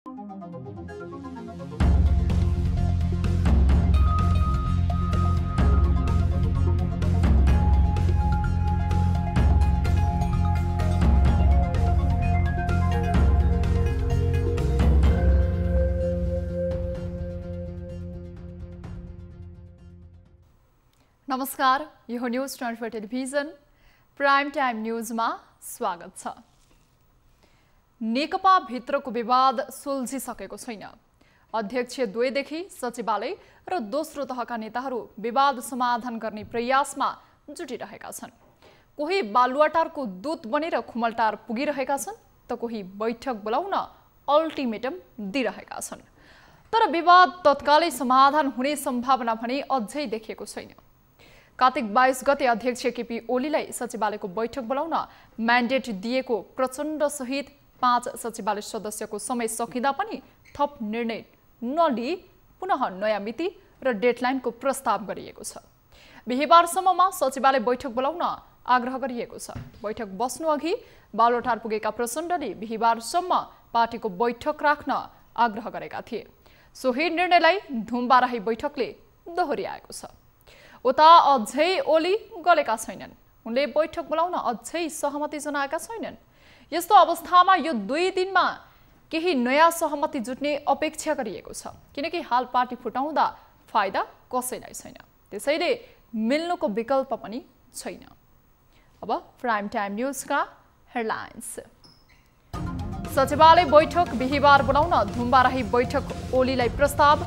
नमस्कार, यो news 24 television prime time न्यूजमा स्वागत छ। नेकपा भित्रको विवाद सुल्झिसकेको छैन। अध्यक्ष द्वयदेखि सचिवालय र दोस्रो तहका नेताहरू विवाद समाधान गर्ने प्रयासमा जुटिरहेका छन्। कोही बालुवाटारको दूत बनेर खुमलटार पुगिरहेका छन् त कोही बैठक बोलाउन अल्टिमेटम दिइरहेका छन्। तर विवाद तत्कालै समाधान हुने सम्भावना भने अझै देखिएको छैन। कार्तिक 22 गते अध्यक्ष केपी ओलीलाई सचिवालयको बैठक बोलाउन म्यान्डेट दिएको प्रचण्ड सहित 5 सचिवालय सदस्यको समय सकिँदा पनि थप निर्णय नलिई पुनः नयाँ मिति र डेडलाइनको प्रस्ताव गरिएको छ। बिहीबारसम्ममा सचिवालय बैठक बोलाउन आग्रह गरिएको छ। बैठक बस्नु अघि बालुवाटार पुगेका प्रचण्डले बिहीबारसम्म पार्टीको बैठक राख्न आग्रह गरेका थिए। सोही निर्णयलाई धुम्बाराही बैठकले दोहोर्याएको छ। उता अझै ओली गलेका छैनन्। उनले बैठक बोलाउन अझै सहमति जनाएका छैनन्। यस्तो अवस्थामा यो 2 दिनमा केही नयाँ सहमति जुट्ने अपेक्षा गरिएको छ, किनकि हाल पार्टी फुटाउँदा फाइदा कसैलाई छैन। त्यसैले मिल्नुको विकल्प पनि छैन। अब प्राइम टाइम न्यूजका हेडलाइन्स। सचिवालय बैठक बिहीबार बोलाउन धुम्बाराही बैठक ओलीलाई प्रस्ताव।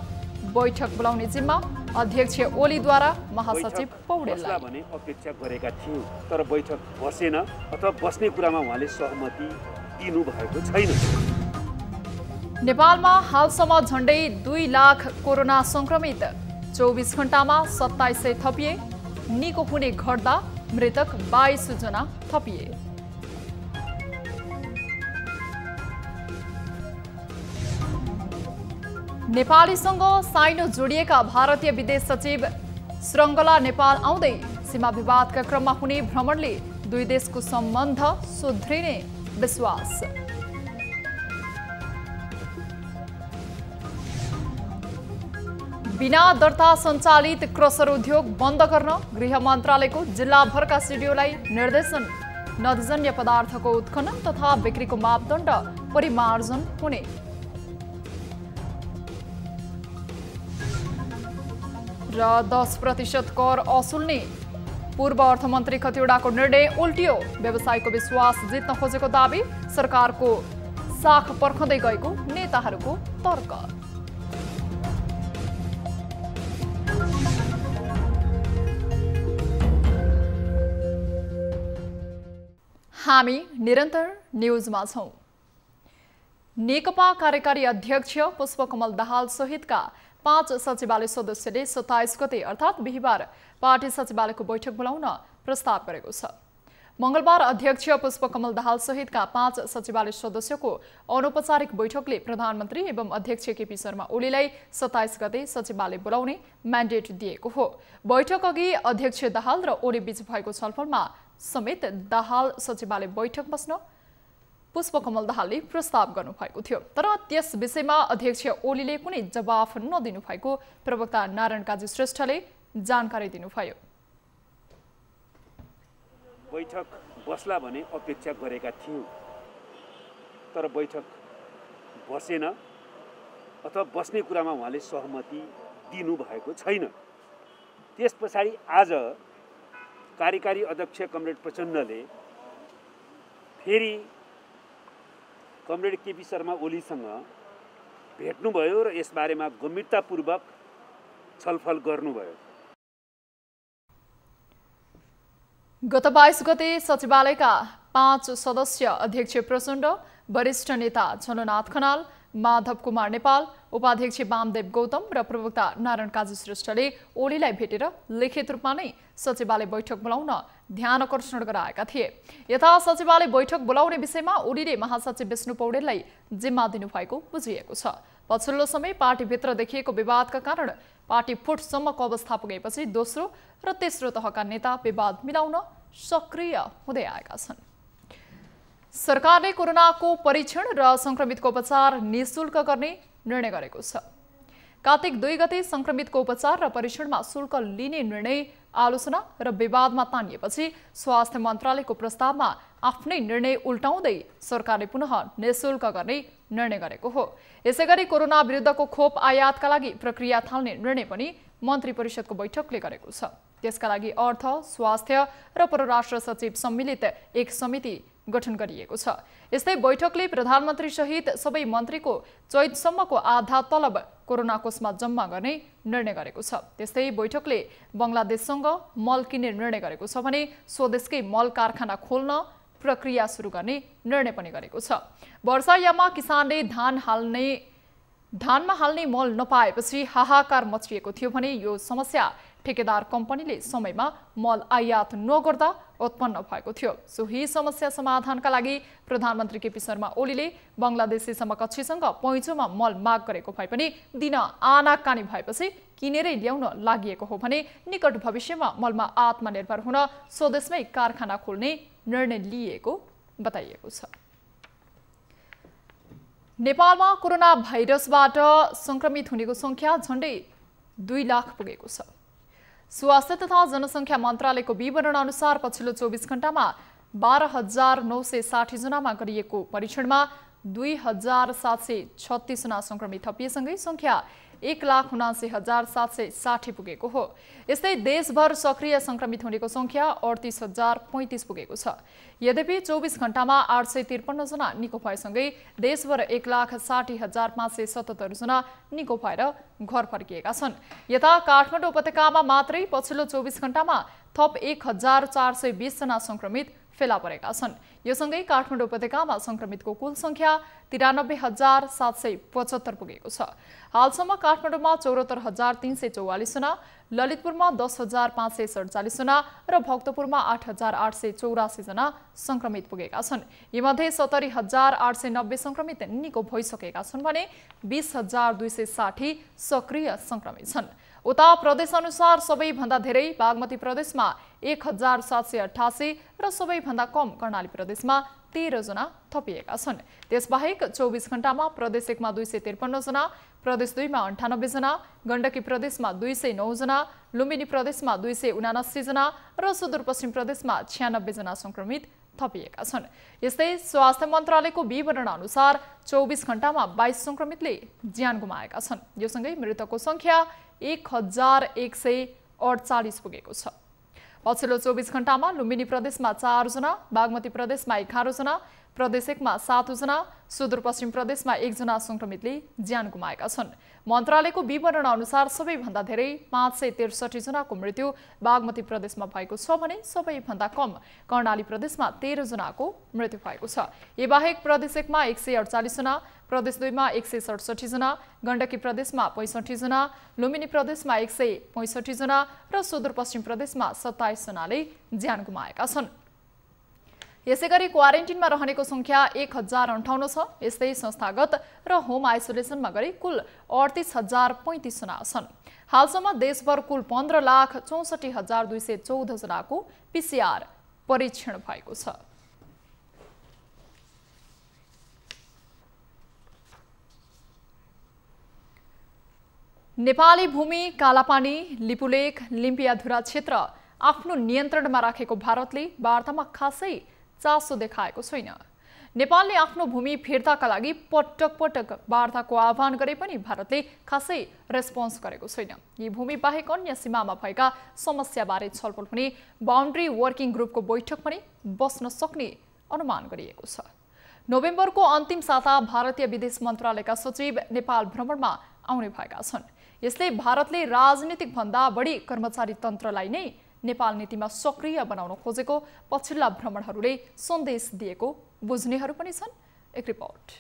बैठक बोलाउने जिम्मा अध्यक्ष ओलीद्वारा महासचिव पौडेललाई भने अपेक्षा गरेका थियौं, तर बैठक बसेन अथवा बस्ने कुरामा उहाँले सहमति दिनु भएको छैन। नेपालमा हालसम्म झण्डै 2 लाख कोरोना संक्रमित। 24 घण्टामा 2700 थपिए। निको हुने घट्दा मृतक 22 जना थपिए। नेपालीसँग साइनो जोडिएका भारतीय विदेश सचिव श्रृङ्खला नेपाल आउँदै सीमा विवादका क्रममा हुने भ्रमणले 2 देशको सम्बन्ध सुध्रिने विश्वास। बिना दर्ता सञ्चालित क्रसर उद्योग बन्द गर्न गृह मन्त्रालयको जिल्लाभरका सिडिओलाई निर्देशन। नदीजन्य पदार्थको उत्खनन तथा बिक्रीको मापदण्ड परिमार्जन हुने। र 10% कर असुल्ने पूर्व अर्थमन्त्री खतिवडाको निर्णय उल्टियो। व्यवसायको विश्वास जित्न खोजेको दाबी, सरकारको साख पर्खँदै गएको नेताहरूको तर्क। हामी निरन्तर न्यूजमा छौं। नेकपा कार्यकारी अध्यक्ष पुष्पकमल दाहाल सहितका 5 सचिवालय सदस्यले 27 गते अर्थात् बिहीबार पार्टी सचिवालयको बैठक बोलाउन प्रस्ताव गरेको छ। मंगलबार अध्यक्ष पुष्पकमल दाहाल सहितका 5 सचिवालय सदस्यको अनौपचारिक बैठकले प्रधानमन्त्री एवं अध्यक्ष केपी शर्मा ओलीलाई 27 गते सचिवालय बोलाउने म्यान्डेट दिएको हो। बैठक अघि अध्यक्ष दाहाल र ओली बीच भएको छलफलमा समेत दाहाल सचिवालय बैठक बस्न पुष्पकमल दाहालले प्रस्ताव गर्नुभएको थियो। तर त्यस विषयमा अध्यक्ष ओलीले कुनै जवाफ नदिनु भएको प्रवक्ता नारायण काजी श्रेष्ठले जानकारी दिनुभयो। बैठक बस्ला भने अपेक्षा गरेका थियौं, तर बैठक बसेन अथवा बस्ने कुरामा उहाँले सहमति दिनु भएको छैन। त्यसपछाडि आज कार्यकारी अध्यक्ष कमरेड प्रचण्डले फेरि कमरेड केपी शर्मा ओलीसँग भेट्नुभयो र यसबारेमा गम्भीरतापूर्वक छलफल गर्नुभयो। गत 22 गते सचिवालयका 5 सदस्य अध्यक्ष प्रचण्ड, वरिष्ठ नेता झलनाथ खनाल, माधव कुमार नेपाल, उपाध्यक्ष वामदेव गौतम र प्रवक्ता नारायण काजी श्रेष्ठले ओलीलाई भेटेर लिखित रूपमा नै सचिवालय बैठक बोलाउन ध्यान आकर्षण गराएका थिए। यता सचिवालय बैठक बोलाउने विषयमा ओलीले महासचिव विष्णु पौडेललाई जिम्मा दिनुभएको बुझिएको छ। पछिल्लो समय पार्टीभित्र देखिएको विवादका कारण पार्टी फुटसम्मको अवस्था पुगेपछि दोस्रो र तेस्रो तहका नेता विवाद मिलाउन सक्रिय हुँदै आएका छन्। सरकारले कोरोनाको परीक्षण र संक्रमितको उपचार निःशुल्क गर्ने निर्णय गरेको छ। कार्तिक 2 गते संक्रमितको उपचार र परीक्षणमा शुल्क लिने निर्णय आलोचना र विवादमा तानिएपछि स्वास्थ्य मन्त्रालयको प्रस्तावमा आफ्नै निर्णय उल्टाउँदै सरकारले पुनः निःशुल्क गर्ने निर्णय गरेको हो। यसैगरी कोरोना विरुद्धको खोप आयातका लागि प्रक्रिया थाल्ने निर्णय पनि मन्त्री परिषदको बैठकले गरेको छ। त्यसका लागि अर्थ, स्वास्थ्य र परराष्ट्र सचिव सम्मिलित एक समिति गठन गरिएको छ। यस्तै बैठकले प्रधानमन्त्री सहित सबै मन्त्रीको चैतसम्मको आधा तलब कोरोना कोषमा जम्मा गर्ने निर्णय गरेको छ। त्यस्तै बैठकले बङ्गलादेशसँग मल किन्ने निर्णय गरेको छ भने स्वदेशकै मल कारखाना खोल्न प्रक्रिया सुरु गर्ने निर्णय पनि गरेको छ। वर्षायाममा किसानले धानमा हाल्ने मल नपाएपछि हाहाकार मचिएको थियो भने यो समस्या ठेकेदार कम्पनीले समयमा मल आयात नगर्दा उत्पन्न भएको थियो। सोही समस्या समाधानका लागि प्रधानमन्त्री केपी शर्मा ओलीले बङ्गलादेशी समकक्षीसँग पैँचोमा मल माग गरेको भए पनि दिन आनाकानी भएपछि किनेरै ल्याउन लागि हो भने निकट भविष्यमा मलमा आत्मनिर्भर हुन स्वदेशमै कारखाना खोल्ने निर्णय लिएको बताइएको छ। नेपालमा कोरोना भाइरसबाट संक्रमित हुनेको संख्या झण्डै 2 लाख पुगेको छ। स्वास्थ्य तथा जनसङ्ख्या मन्त्रालयको विवरण अनुसार पछिल्लो 24 घण्टामा 12,960 जनामा गरिएको परीक्षणमा 2,736 जना संक्रमित थपिएसँगै संख्या 1,79,760 पुगेको हो। यस्तै देशभर सक्रिय संक्रमित हुनेको संख्या 38,035 पुगेको छ। यद्यपि 24 घण्टामा 853 जना निको भएसँगै देशभर 1,60,577 जना निको भएर घर फर्किएका छन्। यता काठमाडौँ उपत्यकामा मात्रै पछिल्लो 24 घण्टामा थप 1,420 जना संक्रमित फेला परेका छन्। यो सँगै काठमाडौँ उपत्यकामा संक्रमितको कुल संख्या 93,775 पुगेको छ। हालसम्म काठमाडौँमा 74,344 जना, ललितपुरमा 10,547 जना र भक्तपुरमा 8,884 जना संक्रमित पुगेका छन्। यीमध्ये 70,890 संक्रमित निको भइसकेका छन् भने 20,260 सक्रिय संक्रमित छन्। उता प्रदेश अनुसार सबैभन्दा धेरै बागमती प्रदेशमा 1,788 र सबैभन्दा कम कर्णाली प्रदेशमा 13 जना थपिएका छन्। त्यसबाहेक 24 घण्टामा प्रदेश 1 मा 253 जना, प्रदेश 2 मा 98 जना, गण्डकी प्रदेशमा 209 जना, लुम्बिनी प्रदेशमा 279 जना र सुदूरपश्चिम प्रदेशमा 96 जना संक्रमित थपिएका छन्। यस्तै स्वास्थ्य मन्त्रालयको विवरण अनुसार 24 घण्टामा 22 संक्रमितले ज्यान गुमाएका छन्। यो सँगै मृतकको संख्या 1,148 पुगेको छ। पछिल्लो 24 घण्टामा लुम्बिनी प्रदेशमा 4 जना, बागमती प्रदेशमा 11 जना, प्रदेश 1 मा 7 जना, सुदूरपश्चिम प्रदेशमा 1 जना संक्रमितले ज्यान गुमाएका छन्। मन्त्रालयको विवरण अनुसार सबैभन्दा धेरै 563 जनाको मृत्यु बागमती प्रदेशमा भएको छ भने सबैभन्दा कम कर्णाली प्रदेशमा 13 जनाको मृत्यु भएको छ। यी बाहेक प्रदेश 1 मा 148 जना, प्रदेश 2 मा 167 जना, गण्डकी प्रदेशमा 65 जना, लुम्बिनी प्रदेशमा 165 जना र सुदूरपश्चिम प्रदेशमा 27 जनाले ज्यान गुमाएका छन्। यसैगरी क्वारेन्टिनमा रहनेको संख्या 1,058 छ। यस्तै संस्थागत र होम आइसोलेसनमा गरी कुल 38,035 जना छन्। हालसम्म देशभर कुल 15,64,214 जनाको PCR परीक्षण भएको छ। नेपाली भूमि, कालापानी, लिपुलेख, लिम्पियाधुरा क्षेत्र आफ्नो नियन्त्रणमा राखेको भारतले वार्तामा खासै चासो देखाएको छैन। नेपालले आफ्नो भूमि फिर्ताका लागि पटक पटक वार्ताको आह्वान गरे पनि भारतले खासै रेस्पोन्स गरेको छैन। यी भूमि बाहेक अन्य सीमामा भएका समस्याबारे छलफल हुने बाउन्ड्री वर्किङ ग्रुपको बैठक पनि बस्न सक्ने अनुमान गरिएको छ। नोभेम्बरको अन्तिम साता भारतीय विदेश मन्त्रालयका सचिव नेपाल भ्रमणमा आउने भएका छन्। यसले भारतले राजनीतिक भन्दा बढी कर्मचारी तन्त्रलाई नै नेपाल नीतिमा सक्रिय बनाउन खोजेको पछिल्ला भ्रमणहरूले सन्देश दिएको बुझ्नेहरू पनि छन्। एक रिपोर्ट।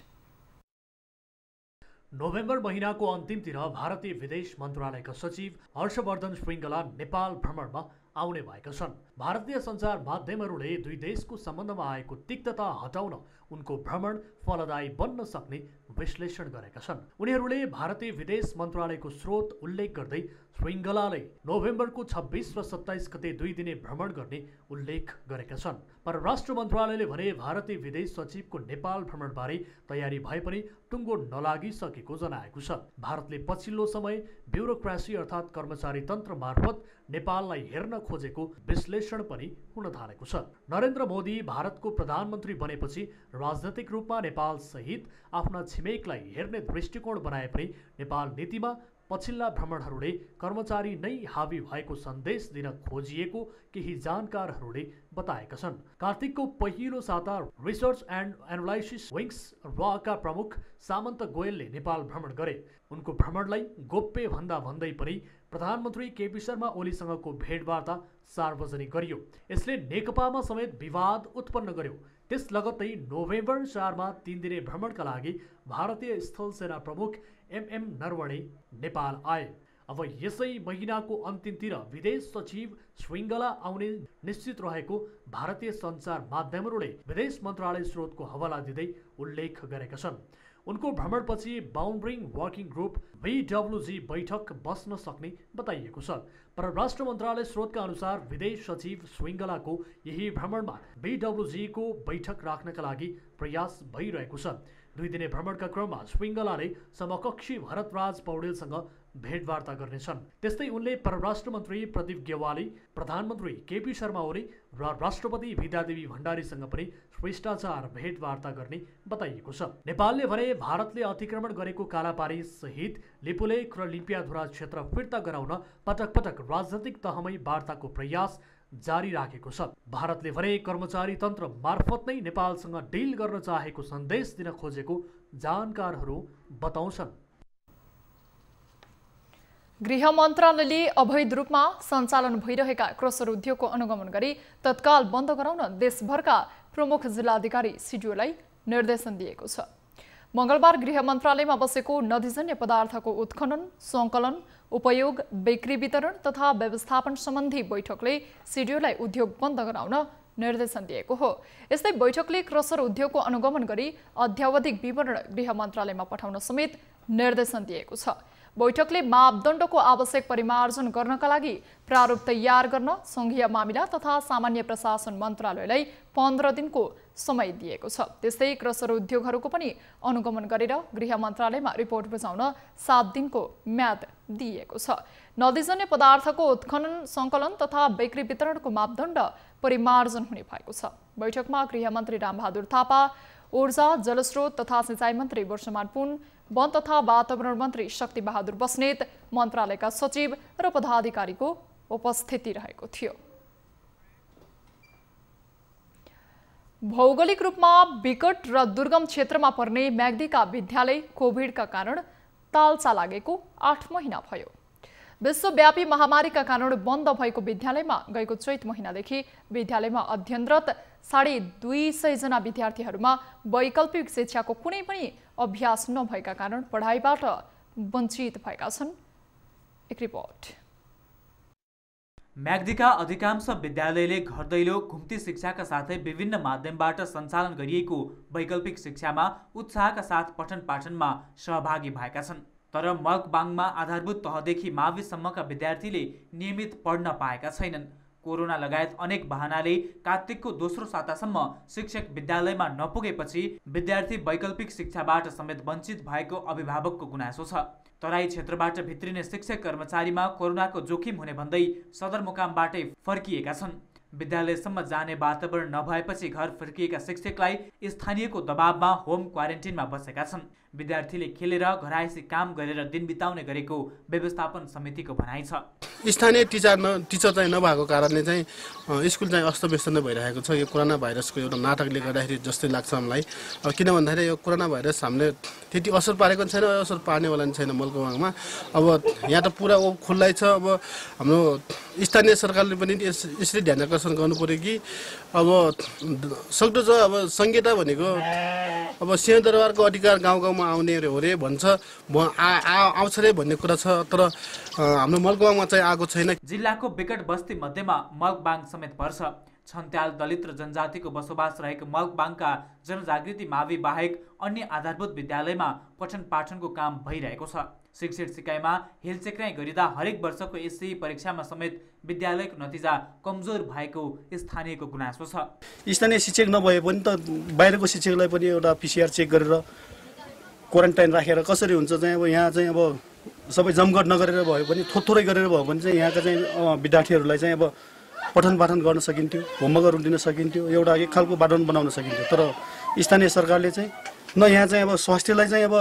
नोभेम्बर महिनाको अन्तिमतिर भारतीय विदेश मन्त्रालयका सचिव हर्षवर्धन श्रृङ्गला नेपाल भ्रमणमा आउने भएका छन्। भारतीय सञ्चार माध्यमहरूले दुई देशको सम्बन्धमा आएको तिक्तता हटाउन उनको भ्रमण फलदायी बन्न सक्ने विश्लेषण गरेका छन्। उनीहरूले भारतीय विदेश मन्त्रालयको स्रोत उल्लेख गर्दै श्रृङ्गलाले नोभेम्बरको 26 र 27 गते 2 दिने भ्रमण गर्ने उल्लेख गरेका छन्। परराष्ट्र मन्त्रालयले भने भारतीय विदेश सचिवको नेपाल भ्रमणबारे तयारी भए पनि टुङ्गो नलागिसकेको जनाएको छ। भारतले पछिल्लो समय ब्युरोक्रेसी अर्थात् कर्मचारी तन्त्र मार्फत नेपाललाई हेर्न खोजेको विश्लेषण पनि हुन थालेको छ। नरेन्द्र मोदी भारतको प्रधानमन्त्री बनेपछि राजनैतिक रूपमा नेपाल सहित आफ्ना छिमेकलाई हेर्ने दृष्टिकोण बनाए पनि नेपाल नीतिमा पछिल्ला भ्रमणहरूले कर्मचारी नै हावी भएको सन्देश दिन खोजिएको केही जानकारहरूले बताएका छन्। कार्तिकको पहिलो साता रिसर्च एन्ड एनालाइसिस विङ्स रका प्रमुख सामन्त गोयलले नेपाल भ्रमण गरे। उनको भ्रमणलाई गोप्य भन्दा भन्दै पनि प्रधानमन्त्री केपी शर्मा ओलीसँगको भेटवार्ता सार्वजनिक गरियो। यसले नेकपामा समेत विवाद उत्पन्न गर्यो। त्यस लगत्तै नोभेम्बर 4 मा 3 दिने भ्रमणका लागि भारतीय स्थल सेना प्रमुख MM नरवणे नेपाल आए। अब यसै महिनाको अन्तिमतिर विदेश सचिव श्रृङ्गला आउने निश्चित रहेको भारतीय सञ्चार माध्यमहरूले विदेश मन्त्रालय स्रोतको हवाला दिँदै उल्लेख गरेका छन्। उनको भ्रमणपछि बाउन्ड्रिङ वर्किङ ग्रुप BWG बैठक बस्न सक्ने बताइएको छ। परराष्ट्र मन्त्रालय स्रोतका अनुसार विदेश सचिव श्रृङ्गलाको यही भ्रमणमा BWG को बैठक राख्नका लागि प्रयास भइरहेको छ। 2 दिने भ्रमणका क्रममा श्रृङ्गलाले समकक्षी भरतराज पौडेलसँग भेटवार्ता गर्नेछन्। त्यस्तै उनले परराष्ट्र मन्त्री प्रदीप गेवाली, प्रधानमन्त्री केपी शर्मा ओली र राष्ट्रपति विद्यादेवी भण्डारीसँग पनि शिष्टाचार भेटवार्ता गर्ने बताइएको छ। नेपालले भने भारतले अतिक्रमण गरेको कालापानी सहित लिपुलेख र लिम्पियाधुरा क्षेत्र फिर्ता गराउन पटक पटक राजनैतिक तहमै वार्ताको प्रयास जारी राखेको छ। भारतले भने कर्मचारी तन्त्र मार्फत नै नेपालसँग डिल गर्न चाहेको सन्देश दिन खोजेको जानकारहरू बताउँछन्। गृह मन्त्रालयले अवैध रूपमा सञ्चालन भइरहेका क्रसर उद्योगको अनुगमन गरी तत्काल बन्द गराउन देशभरका प्रमुख जिल्लाधिकारी सिडिओलाई निर्देशन दिएको छ। मंगलबार गृह मन्त्रालयमा बसेको नदीजन्य पदार्थको उत्खनन, सङ्कलन, उपयोग, बिक्री, वितरण तथा व्यवस्थापन सम्बन्धी बैठकले सिडिओलाई उद्योग बन्द गराउन निर्देशन दिएको हो। यस्तै बैठकले क्रसर उद्योगको अनुगमन गरी अध्यावधिक विवरण गृह मन्त्रालयमा पठाउन समेत निर्देशन दिएको छ। बैठकले मापदण्डको आवश्यक परिमार्जन गर्नका लागि प्रारूप तयार गर्न संघीय मामिला तथा सामान्य प्रशासन मन्त्रालयलाई 15 दिनको समय दिएको छ। त्यस्तै क्रसर उद्योगहरूको पनि अनुगमन गरेर गृह मन्त्रालयमा रिपोर्ट बुझाउन 7 दिनको म्याद दिएको छ। नदीजन्य पदार्थको उत्खनन, सङ्कलन तथा बिक्री वितरणको मापदण्ड परिमार्जन हुने भएको छ। बैठकमा गृहमन्त्री रामबहादुर थापा, ऊर्जा, जलस्रोत तथा सिँचाइ मन्त्री वर्षमान पुन, वन तथा वातावरण मन्त्री शक्ति बहादुर बस्नेत, मन्त्रालयका सचिव र पदाधिकारीको उपस्थिति रहेको थियो। भौगोलिक रूपमा विकट र दुर्गम क्षेत्रमा पर्ने म्याग्दीका विद्यालय कोभिडका कारण तालचा लागेको 8 महिना भयो। विश्वव्यापी महामारीका कारण बन्द भएको विद्यालयमा गएको चैत महिनादेखि विद्यालयमा अध्ययनरत 250 जना विद्यार्थीहरूमा वैकल्पिक शिक्षाको कुनै पनि अभ्यास नभएका कारण पढाइबाट वञ्चित भएका छन्। एक रिपोर्ट। म्याग्दीका अधिकांश विद्यालयले घर दैलो, घुम्ती शिक्षाका साथै विभिन्न माध्यमबाट सञ्चालन गरिएको वैकल्पिक शिक्षामा उत्साहका साथ पठन पाठनमा सहभागी भएका छन्। तर मकबाङमा आधारभूत तहदेखि माविसम्मका विद्यार्थीले नियमित पढ्न पाएका छैनन्। कोरोना लगायत अनेक बहानाले कार्तिकको दोस्रो सातासम्म शिक्षक विद्यालयमा नपुगेपछि विद्यार्थी वैकल्पिक शिक्षाबाट समेत वञ्चित भएको अभिभावकको गुनासो छ। तराई क्षेत्रबाट भित्रिने शिक्षक कर्मचारीमा कोरोनाको जोखिम हुने भन्दै सदरमुकामबाटै फर्किएका छन्। विद्यालयसम्म जाने वातावरण नभएपछि घर फर्किएका शिक्षकलाई स्थानीयको दबावमा होम क्वारेन्टिनमा बसेका छन्। विद्यार्थीले खेलेर घरायसी काम गरेर दिन बिताउने गरेको व्यवस्थापन समितिको भनाइ छ। स्थानीय टिचर चाहिँ नभएको कारणले चाहिँ स्कुल चाहिँ अस्तव्यस्त नै भइरहेको छ। यो कोरोना भाइरसको एउटा नाटकले गर्दाखेरि जस्तै लाग्छ मलाई। किन भन्दाखेरि यो कोरोना भाइरस हामीले त्यति असर पारेको छैन, असर पार्नेवाला पनि छैन मलकोवाङमा। अब यहाँ त पुरा खुल्लै छ। अब हाम्रो स्थानीय सरकारले पनि यसरी ध्यान आकर्षण गर्नु पर्यो कि अब सक्दो छ। अब संहिता भनेको अब सिंहदरबारको अधिकार गाउँ गाउँमा आउने हो रे भन्छ, आउँछ रे भन्ने कुरा छ। तर हाम्रो मलकोवाङमा चाहिँ आएको छैन। जिल्लाको विकट बस्ती मध्येमा मल्कबाङ समेत पर्छ। छन्त्याल दलित र जनजातिको बसोबास रहेको मल्कबाङका जनजागृति मावि बाहेक अन्य आधारभूत विद्यालयमा पठन पाठनको काम भइरहेको छ। शिक्षण सिकाइमा हेलचेक्राइ गरिँदा हरेक वर्षको एससी परीक्षामा समेत विद्यालयको नतिजा कमजोर भएको स्थानीयको गुनासो छ। स्थानीय शिक्षक नभए पनि त बाहिरको शिक्षकलाई पनि एउटा PCR चेक गरेर क्वारेन्टाइन राखेर कसरी हुन्छ चाहिँ अब यहाँ चाहिँ अब सबै जमघट नगरेर भयो पनि थोरै गरेर भयो भने चाहिँ यहाँका चाहिँ विद्यार्थीहरूलाई चाहिँ अब पठन पाठन गर्न सकिन्थ्यो, होमवर्कहरू दिन सकिन्थ्यो, एउटा एक खालको वातावरण बनाउन सकिन्थ्यो। तर स्थानीय सरकारले चाहिँ न यहाँ चाहिँ अब स्वास्थ्यलाई चाहिँ अब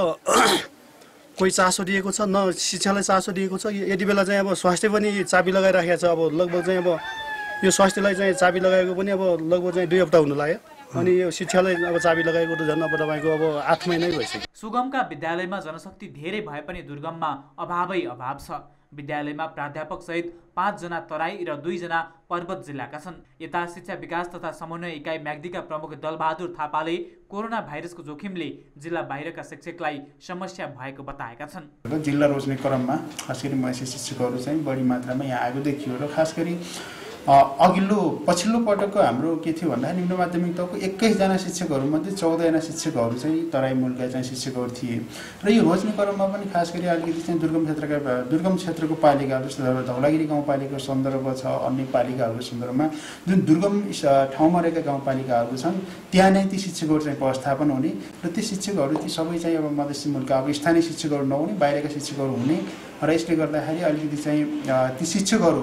कोही चासो दिएको छ, न शिक्षालाई चासो दिएको छ। यति बेला चाहिँ अब स्वास्थ्य पनि चाबी लगाइराखेको छ। अब लगभग चाहिँ अब यो स्वास्थ्यलाई चाहिँ चाबी लगाएको पनि अब लगभग चाहिँ 2 हप्ता हुन लाग्यो। अनि यो शिक्षालाई अब चाबी लगाएको त झन् अब तपाईँको अब 8 महिनै भइसक्यो। सुगमका विद्यालयमा जनशक्ति धेरै भए पनि दुर्गममा अभावै अभाव छ। विद्यालयमा प्राध्यापक सहित 5 जना तराई र 2 जना पर्वत जिल्लाका छन्। यता शिक्षा विकास तथा समन्वय इकाइ म्याग्दीका प्रमुख दलबहादुर थापाले कोरोना भाइरसको जोखिमले जिल्ला बाहिरका शिक्षकलाई समस्या भएको बताएका छन्। जिल्ला रोज्ने क्रममा खास गरी महिला शिक्षकहरू चाहिँ बढी मात्रामा यहाँ आएको देखियो र खास गरी पछिल्लो पटकको हाम्रो के थियो भन्दा निम्न माध्यमिक तहको 21 जना शिक्षकहरूमध्ये 14 जना शिक्षकहरू चाहिँ तराई मूलका चाहिँ शिक्षकहरू थिए र यो रोज्ने क्रममा पनि खास गरी अलिकति चाहिँ दुर्गम क्षेत्रको पालिकाहरू जस्तो धौलागिरी गाउँपालिकाको सन्दर्भ छ, अन्य पालिकाहरूको सन्दर्भमा जुन दुर्गम ठाउँमा रहेका गाउँपालिकाहरू छन् त्यहाँ नै ती शिक्षकहरू चाहिँ व्यवस्थापन हुने र ती शिक्षकहरू ती सबै चाहिँ अब मधेसी मूलका अब स्थानीय शिक्षकहरू नहुने बाहिरका शिक्षकहरू हुने र यसले गर्दाखेरि अलिकति चाहिँ ती शिक्षकहरू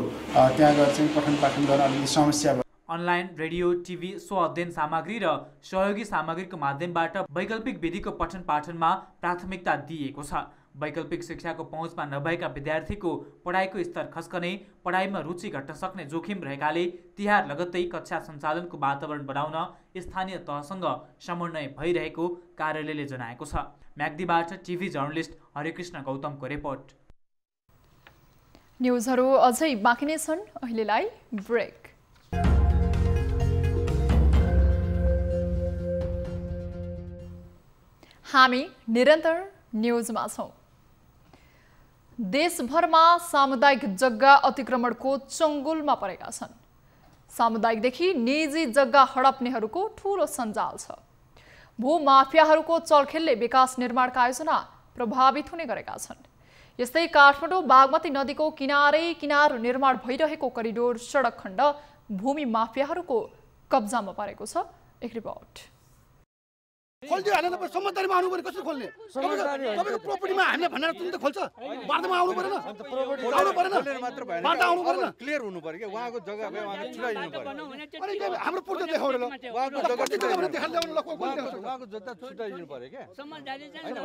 त्यहाँ गएर चाहिँ पठन पाठन गर्न अलिकति समस्या भयो। अनलाइन, रेडियो, टिभी, स्व-अध्ययन सामग्री र सहयोगी सामग्रीको माध्यमबाट वैकल्पिक विधिको पठन पाठनमा प्राथमिकता दिइएको छ। वैकल्पिक शिक्षाको पहुँचमा नभएका विद्यार्थीको पढाइको स्तर खस्कने, पढाइमा रुचि घट्न सक्ने जोखिम रहेकाले तिहार लगत्तै कक्षा सञ्चालनको वातावरण बनाउन स्थानीय तहसँग समन्वय भइरहेको कार्यालयले जनाएको छ। म्याग्दीबाट टिभी जर्नलिस्ट हरिकृष्ण गौतमको रिपोर्ट। न्युजहरू अझै बाँकी नै छन्, अहिलेलाई ब्रेक। हामी निरन्तर न्युजमा छौं। देशभरमा सामुदायिक जग्गा अतिक्रमणको चङ्गुलमा परेका छन्। सामुदायिकदेखि निजी जग्गा हडप्नेहरूको ठूलो सञ्जाल छ। भूमाफियाहरूको चलखेलले विकास निर्माणका आयोजना प्रभावित हुने गरेका छन्। यस्तै काठमाडौँ बागमती नदीको किनार निर्माण भइरहेको करिडोर सडक खण्ड भूमि माफियाहरूको कब्जामा परेको छ। एक रिपोर्ट। खोल्दियो हालेन पर समझदारीमा आउनु पर्यो। कसरी खोल्ने? तपाईको प्रोपर्टीमा हामीले भनेर तुरन्त खोल्छ। बार्दामा आउनु पर्दैन। आउनु पर्दैन मात्र भएन। बार्दा आउनु पर्दैन। क्लियर हुनु पर्यो के उहाँको जग्गा भए उहाँले छुटाइदिनु पर्यो। अनि हाम्रो पूर्व देखाउन ल उहाँको जग्गा देखाउन ल्याउन ल उहाँको जग्गा छुटाइदिनु पर्यो के समझदारी चाहिँ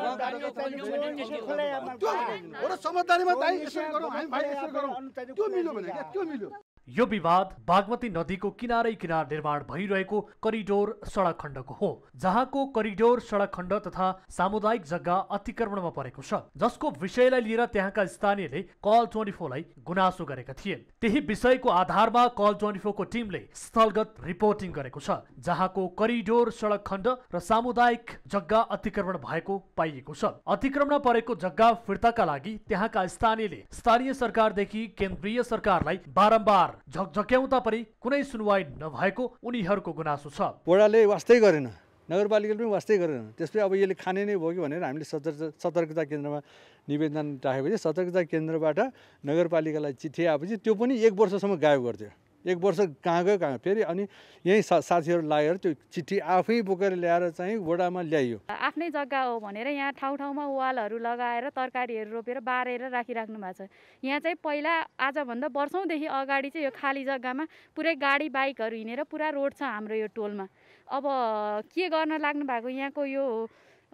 हो र समझदारीमा दाइ यसरी गरौँ हामी भाइ यसरी गरौँ त्यो मिल्यो भने के त्यो मिल्यो। यो विवाद बागमती नदीको किनार निर्माण भइरहेको करिडोर सडक खण्डको हो, जहाँको करिडोर सडक खण्ड तथा सामुदायिक जग्गा अतिक्रमणमा परेको छ, जसको विषयलाई लिएर त्यहाँका स्थानीयले कल 24लाई गुनासो गरेका थिए। त्यही विषयको आधारमा कल 24 को टिमले स्थलगत रिपोर्टिङ गरेको छ, जहाँको करिडोर सडक खण्ड र सामुदायिक जग्गा अतिक्रमण भएको पाइएको छ। अतिक्रमण परेको जग्गा फिर्ताका लागि त्यहाँका स्थानीयले स्थानीय सरकारदेखि केन्द्रीय सरकारलाई बारम्बार झकझक्याउँदा पनि कुनै सुनवाई नभएको उनीहरूको गुनासो छ। वडाले वास्तै गरेन, नगरपालिकाले पनि वास्तै गरेन। त्यसपछि अब यसले खाने नै भयो कि भनेर हामीले सतर्कता केन्द्रमा निवेदन राखेपछि सतर्कता केन्द्रबाट नगरपालिकालाई चिठी आएपछि त्यो पनि 1 वर्षसम्म गायब गर्थ्यो। 1 वर्ष कहाँ गयो कहाँ फेरि अनि यही साथीहरू लागेर त्यो चिठी आफै बोकेर ल्याएर चाहिँ वडामा ल्याइयो। आफ्नै जग्गा हो भनेर यहाँ ठाउँ-ठाउँमा वालहरू लगाएर तरकारीहरू रोपेर बारेर राखिराख्नु भएको छ। यहाँ चाहिँ पहिला आजभन्दा वर्षौँदेखि अगाडि चाहिँ यो खाली जग्गामा पुरै गाडी बाइकहरू हिँडेर पुरा रोड छ हाम्रो यो टोलमा। अब के गर्न लाग्नु भएको यहाँको यो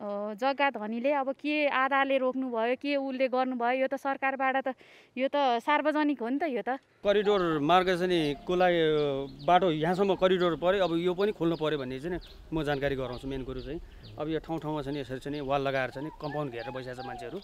जग्गा धनीले अब के आधाले रोक्नु भयो के उसले गर्नुभयो, यो त सरकारबाट त यो त सार्वजनिक हो नि त। यो त करिडोर मार्ग चाहिँ कोलाई बाटो यहाँसम्म करिडोर पर्यो, अब यो पनि खोल्नु पर्यो भन्ने चाहिँ म जानकारी गराउँछु। मेन कुरो चाहिँ अब यो ठाउँ-ठाउँमा चाहिँ यसरी चाहिँ वाल लगाएर चाहिँ कम्पाउन्ड घेरेर बसिरहेको छ मान्छेहरू,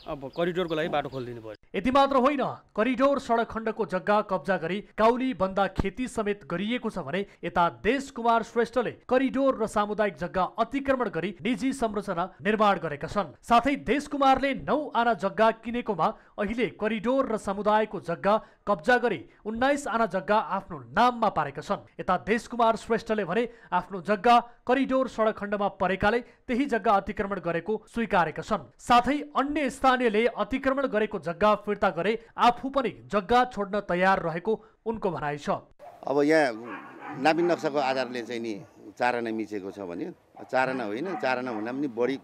अब करिडोरको लागि बाटो खोलिदिनु पर्यो। यति मात्र होइन, करिडोर सडक खण्डको जग्गा कब्जा गरी काउली बन्दा खेती समेत गरिएको छ भने यता देश कुमार श्रेष्ठले करिडोर र सामुदायिक जग्गा अतिक्रमण गरी निजी संरचना संरचना निर्माण गरेका छन्। साथै देशकुमारले 9 आना जग्गा किनेकोमा अहिले करिडोर र समुदायको जग्गा कब्जा गरी 19 आना जग्गा आफ्नो नाममा पारेका छन्। यता देशकुमार श्रेष्ठले भने आफ्नो जग्गा करिडोर सडक खण्डमा परेकाले त्यही जग्गा अतिक्रमण गरेको स्वीकारेका छन्। साथै अन्य स्थानीयले अतिक्रमण गरेको जग्गा फिर्ता गरे आफू पनि जग्गा छोड्न तयार रहेको उनको भनाइ छ। अब यहाँ नाबिन नक्साको आधारले चाहिँ नि 4 आना मिचेको छ भने 4 आना होइन 4 आना भन्दा पनि बढी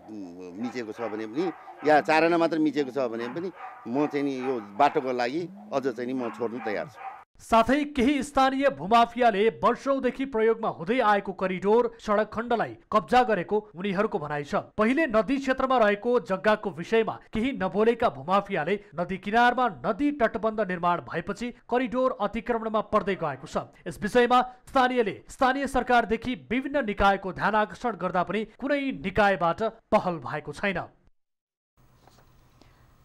मिचेको छ भने पनि या 4 आना मात्र मिचेको छ भने पनि म चाहिँ नि यो बाटोको लागि अझ चाहिँ नि म छोड्न तयार छु। साथै केही स्थानीय भूमाफियाले वर्षौंदेखि प्रयोगमा हुँदै आएको करिडोर सडक खण्डलाई कब्जा गरेको उनीहरूको भनाइ छ। पहिले नदी क्षेत्रमा रहेको जग्गाको विषयमा केही नबोलेका भूमाफियाले नदी किनारमा नदी तटबन्ध निर्माण भएपछि करिडोर अतिक्रमणमा पर्दै गएको छ। यस विषयमा स्थानीयले स्थानीय सरकारदेखि विभिन्न निकायको ध्यानआकर्षण गर्दा पनि कुनै निकायबाट पहल भएको छैन।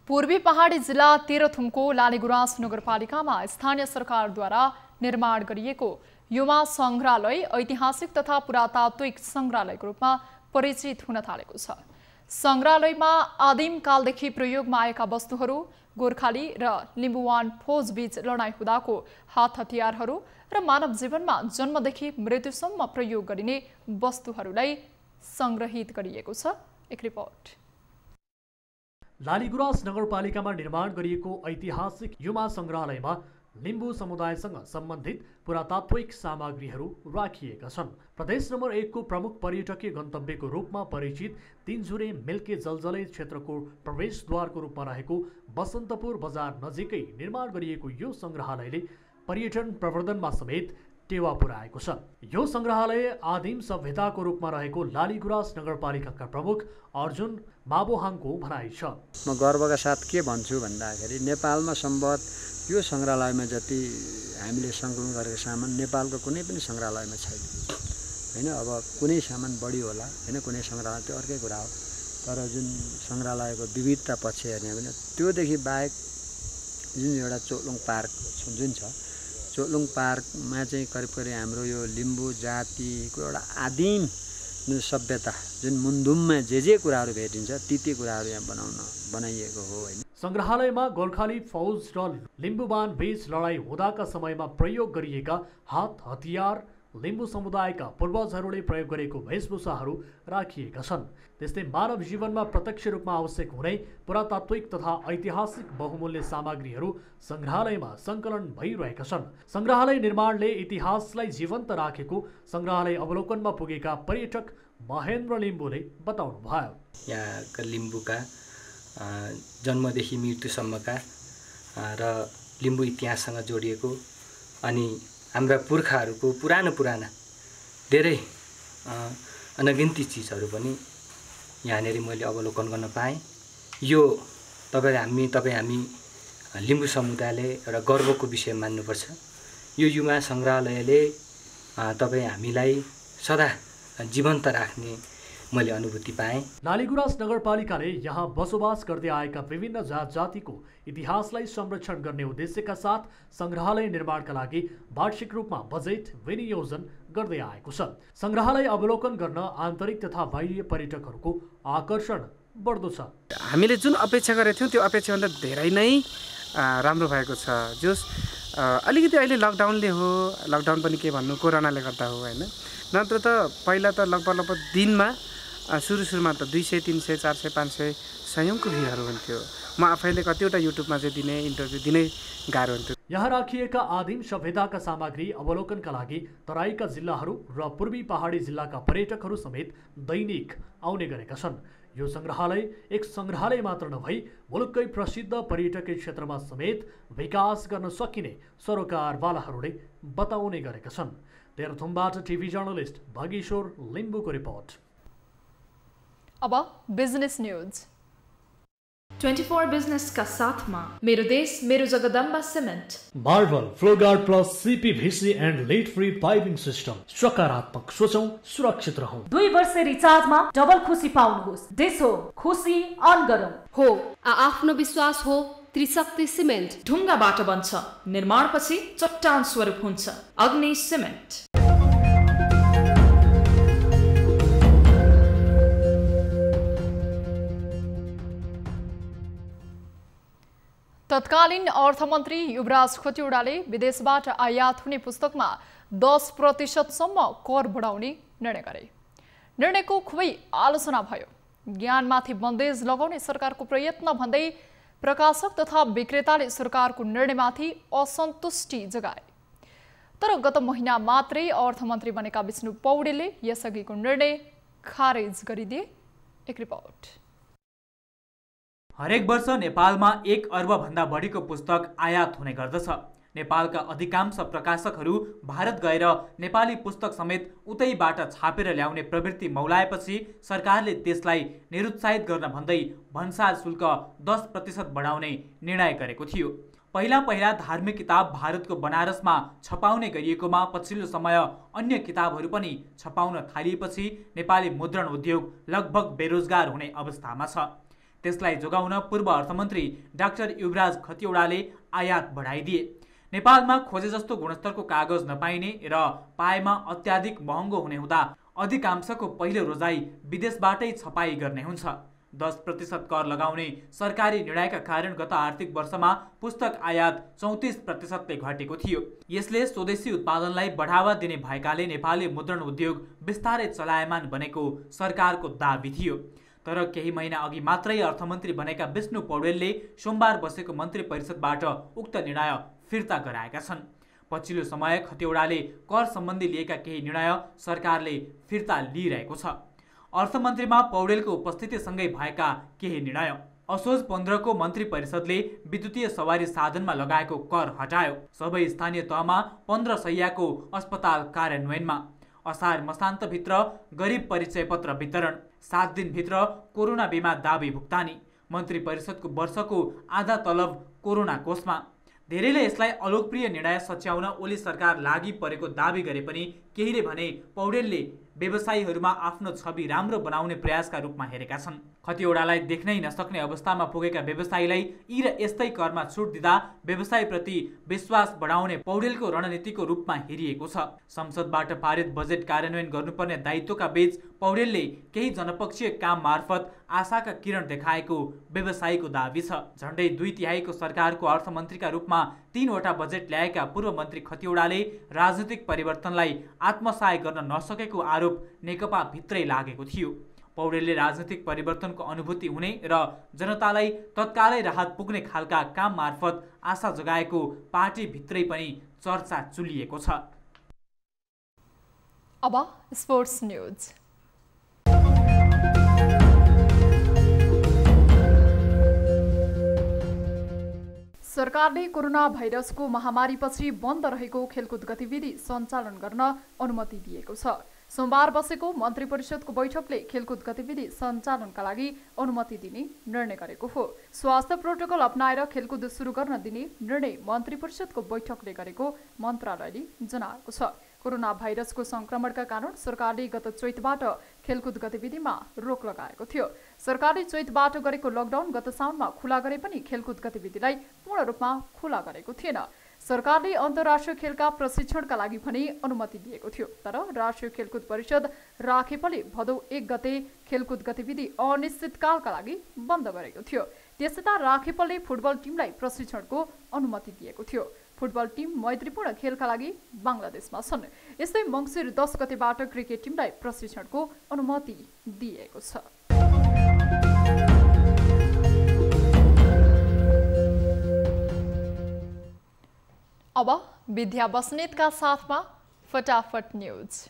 पूर्वी पहाडी जिल्ला तेह्रथुमको लालीगुराँस नगरपालिकामा स्थानीय सरकारद्वारा निर्माण गरिएको युवा संग्रहालय ऐतिहासिक तथा पुरातात्विक संग्रहालयको रूपमा परिचित हुन थालेको छ। संग्रहालयमा आदिम कालदेखि प्रयोगमा आएका वस्तुहरू, गोर्खाली र लिम्बुवान फौज बीच लडाईँ हुँदाको हात हतियारहरू र मानव जीवनमा जन्मदेखि मृत्युसम्म प्रयोग गरिने वस्तुहरूलाई संग्रहित गरिएको छ। एक रिपोर्ट। लालीगुराँस नगरपालिकामा निर्माण गरिएको ऐतिहासिक युमा संग्रहालयमा लिम्बू समुदायसँग सम्बन्धित पुरातात्विक सामग्रीहरू राखिएका छन्। प्रदेश नम्बर 1 को प्रमुख पर्यटकीय गन्तव्यको रूपमा परिचित तीनझुरे मिल्के जलजलै क्षेत्रको प्रवेशद्वारको रूपमा रहेको बसन्तपुर बजार नजिकै निर्माण गरिएको यो संग्रहालयले पर्यटन प्रवर्धनमा समेत टेवा पुर्याएको छ। यो संग्रहालय आदिम सभ्यताको रूपमा रहेको लालीगुराँस नगरपालिकाका प्रमुख अर्जुन माबोहाङको भनाइ छ। म गर्वका साथ के भन्छु भन्दाखेरि नेपालमा सम्भवत यो संग्रहालयमा जति हामीले सङ्कलन गरेको सामान नेपालको कुनै पनि संग्रहालयमा छैन हैन। अब कुनै सामान बढी होला हैन, कुनै संग्रहालय त्यो अर्कै कुरा हो, तर जुन संग्रहालयको विविधता पक्ष हेर्ने भने त्योदेखि बाहेक जुन एउटा चोलुङ पार्क जुन छ, चोलुङ पार्कमा चाहिँ करिब हाम्रो यो लिम्बू जातिको एउटा आदिम जुन सभ्यता जुन मुन्दुममा जे कुराहरू भेटिन्छ ती कुराहरू यहाँ बनाइएको हो हैन। संग्रहालयमा गोर्खाली फौज र लिम्बुवान बीच लडाईँ हुँदाका समयमा प्रयोग गरिएका हात हतियार, लिम्बू समुदायका पूर्वजहरूले प्रयोग गरेको वेशभूषाहरू राखिएका छन्। त्यस्तै मानव जीवनमा प्रत्यक्ष रूपमा आवश्यक हुने पुरातात्विक तथा ऐतिहासिक बहुमूल्य सामग्रीहरू संग्रहालयमा सङ्कलन भइरहेका छन्। संग्रहालय निर्माणले इतिहासलाई जीवन्त राखेको संग्रहालय अवलोकनमा पुगेका पर्यटक महेन्द्र लिम्बूले बताउनु भयो। यहाँका लिम्बूका जन्मदेखि मृत्युसम्मका र लिम्बू इतिहाससँग जोडिएको अनि हाम्रा पुर्खाहरूको पुराना धेरै अनगिन्ती चिजहरू पनि यहाँनिर मैले अवलोकन गर्न पाएँ। यो तपाईँ हामी लिम्बू समुदायले एउटा गर्वको विषय मान्नुपर्छ। यो युवा सङ्ग्रहालयले तपाईँ हामीलाई सदा जीवन्त राख्ने मैले अनुभूति पाएँ। लालीगुराँस नगरपालिकाले यहाँ बसोबास गर्दै आएका विभिन्न जात जातिको इतिहासलाई संरक्षण गर्ने उद्देश्यका साथ संग्रहालय निर्माणका लागि वार्षिक रूपमा बजेट विनियोजन गर्दै आएको छ। संग्रहालय अवलोकन गर्न आन्तरिक तथा बाह्य पर्यटकहरूको आकर्षण बढ्दो छ। हामीले जुन अपेक्षा गरेका थियौँ त्यो अपेक्षाभन्दा धेरै नै राम्रो भएको छ। जस अलिकति अहिले लकडाउनले हो, लकडाउन पनि के भन्नु कोरोनाले गर्दा हो हैन, नत्र त पहिला त लगभग दिनमा सुरुमा त 200, 300, 400, 500 सयौंको भिडहरू हुन्थ्यो। म आफैले कतिवटा युट्युबमा चाहिँ दिने इन्टरभ्यू दिनै गाह्रो हुन्थ्यो। यहाँ राखिएका आदिम सभ्यताका सामग्री अवलोकनका लागि तराईका जिल्लाहरू र पूर्वी पहाडी जिल्लाका पर्यटकहरू समेत दैनिक आउने गरेका छन्। यो संग्रहालय एक संग्रहालय मात्र नभई मुलुककै प्रसिद्ध पर्यटकीय क्षेत्रमा समेत विकास गर्न सकिने सरोकारवालाहरूले बताउने गरेका छन्। तेह्रथुमबाट टिभी जर्नलिस्ट भागेश्वर लिम्बूको रिपोर्ट। अब बिजनेस न्यूज। 24 बिजनेस का साथ में मेरो देश मेरो Jagadamba cement, marble FlowGuard plus CPVC and lead free piping system. सकारात्मक सोचौं, सुरक्षित रहौं। 2 वर्ष रिचार्ज में डबल खुशी पाउनुहोस्। देश हो खुशी अन गरौं। हो आफ्नो विश्वास हो त्रिशक्ति सिमेन्ट। ढुङ्गाबाट बन्छ, निर्माणपछि चट्टान स्वरूप हुन्छ। अग्नि सिमेन्ट। तत्कालीन अर्थमन्त्री युवराज खतिवड़ाले विदेशबाट आयात हुने पुस्तकमा 10% कर बढाउने निर्णय गरे। निर्णयको खुबै आलोचना भयो। ज्ञानमाथि बन्देज लगाउने सरकारको प्रयत्न भन्दै प्रकाशक तथा विक्रेताले सरकारको निर्णयमाथि असन्तुष्टि जगाए। तर गत महिना मात्रै अर्थमन्त्री बनेका विष्णु पौडेलले यसअघिको निर्णय खारेज गरिदिए। एक रिपोर्ट। हरेक वर्ष नेपालमा 1 अर्ब भन्दा बढीको पुस्तक आयात हुने गर्दछ। नेपालका अधिकांश प्रकाशकहरू भारत गएर नेपाली पुस्तक समेत उतैबाट छापेर ल्याउने प्रवृत्ति मौलाएपछि सरकारले त्यसलाई निरुत्साहित गर्न भन्दै भन्सार शुल्क 10% बढाउने निर्णय गरेको थियो। पहिला धार्मिक किताब भारतको बनारसमा छपाउने गरिएकोमा पछिल्लो समय अन्य किताबहरू पनि छपाउन थालिएपछि नेपाली मुद्रण उद्योग लगभग बेरोजगार हुने अवस्थामा छ। त्यसलाई जोगाउन पूर्व अर्थमन्त्री डाक्टर युवराज खतिवड़ाले आयात बढाइदिए। नेपालमा खोजे जस्तो गुणस्तरको कागज नपाइने र पाएमा अत्याधिक महँगो हुने हुँदा अधिकांशको पहिलो रोजाइ विदेशबाटै छपाई गर्ने हुन्छ। 10% कर लगाउने सरकारी निर्णयका कारण गत आर्थिक वर्षमा पुस्तक आयात 34%ले घटेको थियो। यसले स्वदेशी उत्पादनलाई बढावा दिने भएकाले नेपाली मुद्रण उद्योग बिस्तारै चलायमान बनेको सरकारको दाबी थियो। तर केही महिना अघि मात्रै अर्थमन्त्री बनेका विष्णु पौडेलले सोमबार बसेको मन्त्री परिषदबाट उक्त निर्णय फिर्ता गराएका छन्। पछिल्लो समय खतिवड़ाले कर सम्बन्धी लिएका केही निर्णय सरकारले फिर्ता लिइरहेको छ। अर्थमन्त्रीमा पौडेलको उपस्थितिसँगै भएका केही निर्णय। असोज 15 को मन्त्री परिषदले विद्युतीय सवारी साधनमा लगाएको कर हटायो। सबै स्थानीय तहमा 15 शैय्याको अस्पताल कार्यान्वयनमा। असार मसान्तभित्र गरिब परिचय पत्र वितरण। 7 दिनभित्र कोरोना बिमा दाबी भुक्तानी। मन्त्री परिषदको वर्षको आधा तलब कोरोना कोषमा। धेरैले यसलाई अलोकप्रिय निर्णय सच्याउन ओली सरकार लागि परेको दाबी गरे पनि केहीले भने पौडेलले व्यवसायीहरूमा आफ्नो छवि राम्रो बनाउने प्रयासका रूपमा हेरेका छन्। खतिवड़ालाई देख्नै नसक्ने अवस्थामा पुगेका व्यवसायीलाई यी र यस्तै करमा छुट दिँदा व्यवसायप्रति विश्वास बढाउने पौडेलको रणनीतिको रूपमा हेरिएको छ। संसदबाट पारित बजेट कार्यान्वयन गर्नुपर्ने दायित्वका बीच पौडेलले केही जनपक्षीय काम मार्फत आशाका किरण देखाएको व्यवसायीको दाबी छ। झण्डै 2/3 सरकारको अर्थमन्त्रीका रूपमा 3वटा बजेट ल्याएका पूर्व मन्त्री खतिवड़ाले राजनीतिक परिवर्तनलाई आत्मसाय गर्न नसकेको आरोप नेकपा भित्रै लागेको थियो। पौडेलले राजनीतिक परिवर्तनको अनुभूति हुने र जनतालाई तत्कालै राहत पुग्ने खालका काम मार्फत आशा जगाएको पार्टी भित्रै पनि चर्चा चुलिएको छ। अब स्पोर्ट्स न्यूज। सरकारले कोरोना भाइरसको महामारीपछि बन्द रहेको खेलकुद गतिविधि सञ्चालन गर्न अनुमति दिएको छ। सोमबार बसेको मन्त्री परिषदको बैठकले खेलकुद गतिविधि सञ्चालनका लागि अनुमति दिने निर्णय गरेको हो। स्वास्थ्य प्रोटोकल अपनाएर खेलकुद सुरु गर्न दिने निर्णय मन्त्री परिषदको बैठकले गरेको मन्त्रालयले जनाएको छ। कोरोना भाइरसको संक्रमणका कारण सरकारले गत चैतबाट खेलकुद गतिविधिमा रोक लगाएको थियो। सरकारले चैतबाट गरेको लकडाउन गत साउनमा खुला गरे पनि खेलकुद गतिविधिलाई पूर्ण रूपमा खुला गरेको थिएन। सरकारले अन्तर्राष्ट्रिय खेलका प्रशिक्षणका लागि पनि अनुमति दिएको थियो। तर राष्ट्रिय खेलकुद परिषद राखेपले भदौ 1 गते खेलकुद गतिविधि अनिश्चितकालका लागि बन्द गरेको थियो। त्यसयता राखेपले फुटबल टिमलाई प्रशिक्षणको अनुमति दिएको थियो। फुटबल टिम मैत्रीपूर्ण खेलका लागि बङ्गलादेशमा छन्। यस्तै मङ्सिर 10 गतेबाट क्रिकेट टिमलाई प्रशिक्षणको अनुमति दिएको छ। अब विद्या बस्नेतका साथमा फटाफट न्यूज।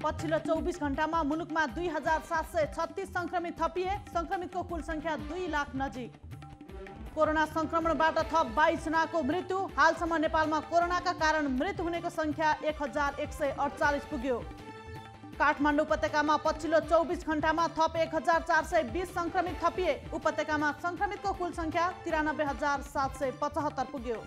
पछिल्लो 24 घण्टामा मुलुकमा 2736 संक्रमित थपिए। संक्रमितको कुल संख्या 2 लाख नजिक। कोरोना संक्रमणबाट थप 22 जनाको मृत्यु। हालसम्म नेपालमा कोरोनाका कारण मृत्यु हुनेको संख्या 1148 पुग्यो। काठमाडौँ उपत्यकामा पछिल्लो 24 घण्टामा थप 1420 संक्रमित थपिए। उपत्यकामा संक्रमितको कुल संख्या 93775 पुग्यो।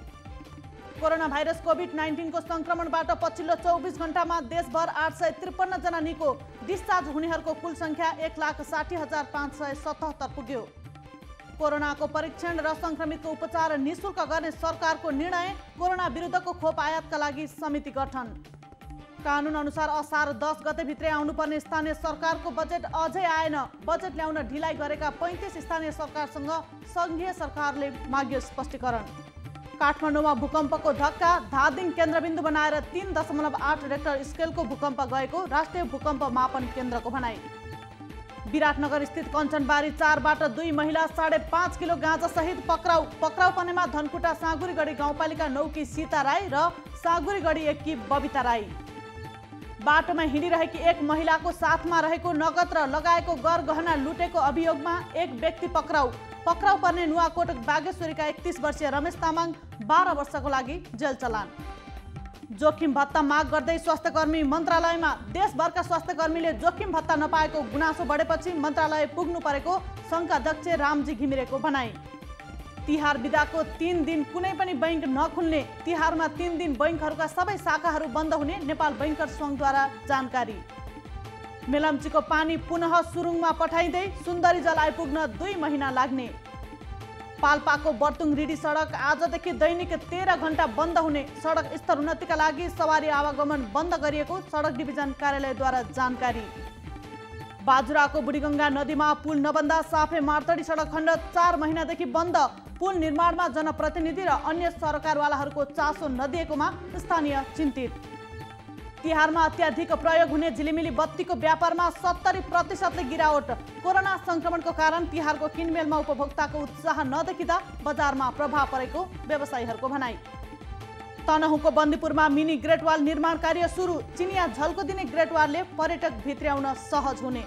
कोरोना भाइरस कोभिड-19 को संक्रमणबाट पछिल्लो 24 घण्टामा देशभर 853 जना निको। डिस्चार्ज हुनेहरूको कुल संख्या 1,60,577 पुग्यो। कोरोनाको परीक्षण र संक्रमितको उपचार निःशुल्क गर्ने सरकारको निर्णय। कोरोना विरुद्धको खोप आयातका लागि समिति गठन। कानुन अनुसार असार 10 गते भित्रै आउनुपर्ने स्थानीय सरकारको बजेट अझै आएन। बजेट ल्याउन ढिलाइ गरेका 35 स्थानीय सरकारसँग सङ्घीय सरकारले माग्यो स्पष्टीकरण। काठमाडौँमा भूकम्पको धक्का, धादिङ केन्द्रबिन्दु बनाएर 3.8 रेक्टर स्केलको भूकम्प गएको राष्ट्रिय भूकम्प मापन केन्द्रको भनाइ। विराटनगर स्थित कञ्चनबारी 4बाट 2 महिला 5.5 किलो गाँजा सहित पक्राउ। पक्राउ पर्नेमा धनकुटा साँगुरीगढी गाउँपालिका 9 की सीता राई र साँगुरीगढी 1 की बबिता राई। बाटोमा हिँडिरहेकी एक महिलाको साथमा रहेको नगद र लगाएको गरगहना लुटेको अभियोगमा एक व्यक्ति पक्राउ। पक्राउ पर्ने नुवाकोट बागेश्वरीका 31 वर्षीय रमेश तामाङ 12 वर्षको लागि जेल चलान। जोखिम भत्ता माग गर्दै स्वास्थ्यकर्मी मन्त्रालयमा। देशभरका स्वास्थ्यकर्मीले जोखिम भत्ता नपाएको गुनासो बढेपछि मन्त्रालय पुग्नु परेको सङ्घका अध्यक्ष रामजी घिमिरेको भनाइ। तिहार बिदाको 3 दिन कुनै पनि बैंक नखुल्ने। तिहारमा 3 दिन बैंकहरूका सबै शाखाहरू बन्द हुने नेपाल बैंकर्स सङ्घद्वारा जानकारी। मेलम्चीको पानी पुनः सुरुङमा पठाइँदै सुन्दरी जल आइपुग्न 2 महिना लाग्ने। पाल्पाको बर्तुङ रिडी सडक आजदेखि दैनिक 13 घण्टा बन्द हुने। सडक स्तर उन्नतिका लागि सवारी आवागमन बन्द गरिएको सडक डिभिजन कार्यालयद्वारा जानकारी। बाजुराको बुढीगङ्गा नदीमा पुल नबन्दा साफे मार्तडी सडक खण्ड 4 महिनादेखि बन्द। पुल निर्माणमा जनप्रतिनिधि र अन्य सरकारवालाहरूको चासो नदिएकोमा स्थानीय चिन्तित। तिहारमा अत्याधिक प्रयोग हुने झिलिमिली बत्तीको व्यापारमा 70% गिरावट। कोरोना संक्रमणको कारण तिहारको किनमेलमा उपभोक्ताको उत्साह नदेखिँदा बजारमा प्रभाव परेको व्यवसायीहरूको भनाइ। तनहुँको बन्दीपुरमा मिनी ग्रेट वाल निर्माण कार्य सुरु। चिनिया झल्को दिने ग्रेट वालले पर्यटक भित्र्याउन सहज हुने।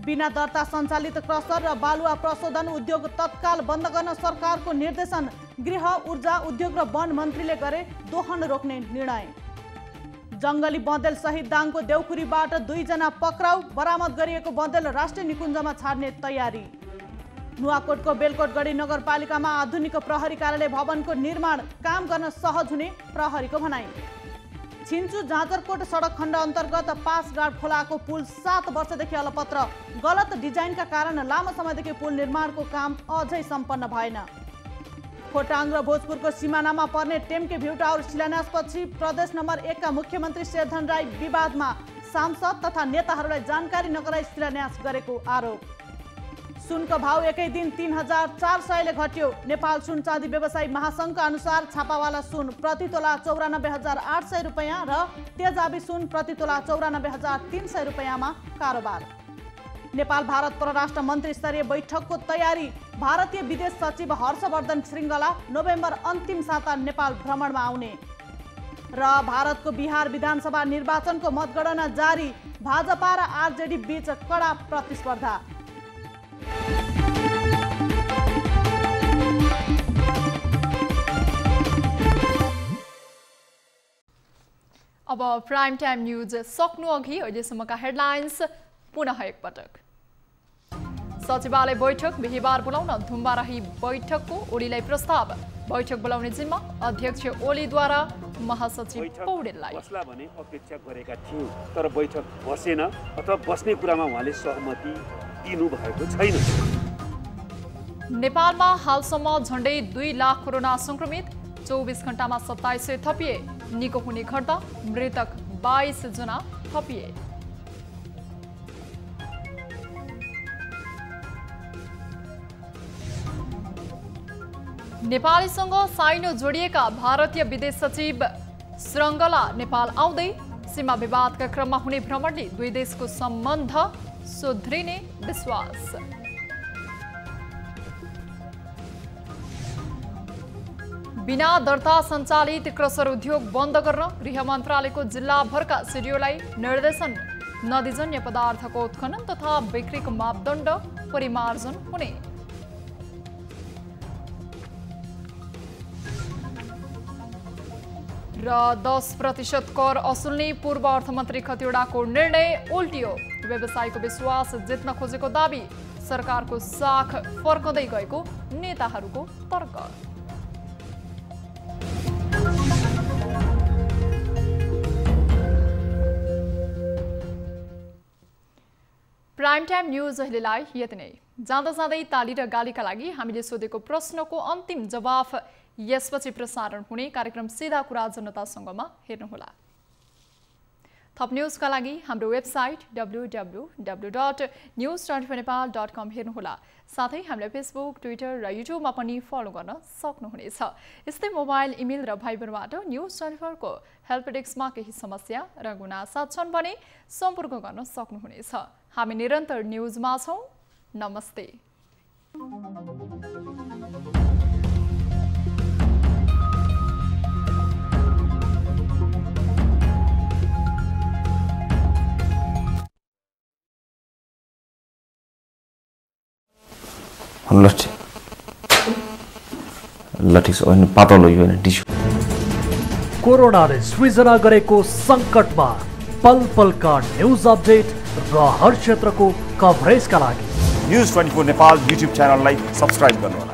बिना दर्ता सञ्चालित क्रसर र बालुवा प्रशोधन उद्योग तत्काल बन्द गर्न सरकारको निर्देशन। गृह, ऊर्जा, उद्योग र वन मन्त्रीले गरे दोहन रोक्ने निर्णय। जङ्गली बँदेल सहित दाङको देउखुरीबाट 2 जना पक्राउ। बरामद गरिएको बँदेल राष्ट्रिय निकुञ्जमा छाड्ने तयारी। नुवाकोटको बेलकोटगढी नगरपालिकामा आधुनिक प्रहरी कार्यालय भवनको निर्माण। काम गर्न सहज हुने प्रहरीको भनाइ। छिन्चु जाजरकोट सडक खण्ड अन्तर्गत पासगाड खोलाको पुल 7 वर्षदेखि अलपत्र। गलत डिजाइनका कारण लामो समयदेखि पुल निर्माणको काम अझै सम्पन्न भएन। खोटाङ र भोजपुरको सिमानामा पर्ने टेम्के भ्यू टावर शिलान्यासपछि प्रदेश नम्बर 1 का मुख्यमन्त्री शेरधन राई विवादमा। सांसद तथा नेताहरूलाई जानकारी नगराई शिलान्यास गरेको आरोप। सुनको भाउ एकै दिन 3400 ले घट्यो। नेपाल सुन चाँदी व्यवसायी महासङ्घका अनुसार छापावाला सुन प्रति तोला 94,800 रुपैयाँ र तेजाबी सुन प्रति तोला 94,300 रुपैयाँमा कारोबार। नेपाल भारत परराष्ट्र मन्त्री स्तरीय बैठकको तयारी। भारतीय विदेश सचिव हर्षवर्धन श्रृङ्गला नोभेम्बर अन्तिम साता नेपाल भ्रमणमा आउने। र भारतको बिहार विधानसभा निर्वाचनको मतगणना जारी। भाजपा र आरजेडी बीच कडा प्रतिस्पर्धा। अब प्राइम टाइम न्यूज सक्नु अघि अहिलेसम्मका हेडलाइन्स पुनः एकपटक। सचिवालय बैठक बिहिबार बोलाउन धुम्बाराही बैठकको ओलीलाई प्रस्ताव। बैठक बोलाउने जिम्मा अध्यक्ष ओलीद्वारा महासचिव पौडेललाई। बस्ला भने अपेक्षा गरेका थियौँ, तर बैठक बसेन अथवा बस्ने कुरामा उहाँले सहमति दिनु भएको छैन। नेपालमा हालसम्म झण्डै 2 लाख कोरोना संक्रमित। 24 घण्टामा 2700 थपिए। निको हुने घट्दा मृतक 22 जना थपिए। नेपालीसँग साइनो जोडिएका भारतीय विदेश सचिव श्रृङ्गला नेपाल आउँदै। सीमा विवादका क्रममा हुने भ्रमणले 2 देशको सम्बन्ध सुध्रिने विश्वास। बिना दर्ता सञ्चालित क्रसर उद्योग बन्द गर्न गृह मन्त्रालयको जिल्लाभरका सिडिओलाई निर्देशन। नदीजन्य पदार्थको उत्खनन तथा बिक्रीको मापदण्ड परिमार्जन हुने। र 10% कर असुल्ने पूर्व अर्थमन्त्री खतिवडाको निर्णय उल्टियो। व्यवसायको विश्वास जित्न खोजेको दाबी। सरकारको साख फर्कँदै गएको नेताहरूको तर्क। प्राइम टाइम न्यूज अहिलेलाई यति नै। जाँदा जाँदै ताली र गालीका लागि हामीले सोधेको प्रश्नको अन्तिम जवाफ यसपछि प्रसारण हुने कार्यक्रम सीधा कुरा जनतासँगमा हेर्नुहोला। थप न्युजका लागि हाम्रो वेबसाइट www.news24nepal.com हेर्नुहोला। साथै हामीलाई फेसबुक, ट्विटर र युट्युबमा पनि फलो गर्न सक्नुहुनेछ। यस्तै मोबाइल, इमेल र भाइबरबाट News24 को हेल्प डेस्कमा केही समस्या र गुनासा छन् भने सम्पर्क गर्न सक्नुहुनेछ। हामी निरन्तर न्युजमा छौं। नमस्ते। पातलो यो टिस्यु कोरोनाले सृजना गरेको संकटमा पल पलका न्युज अपडेट र हर क्षेत्रको कभरेजका लागि News24 नेपाल युट्युब च्यानललाई सब्स्क्राइब गर्नुहोला।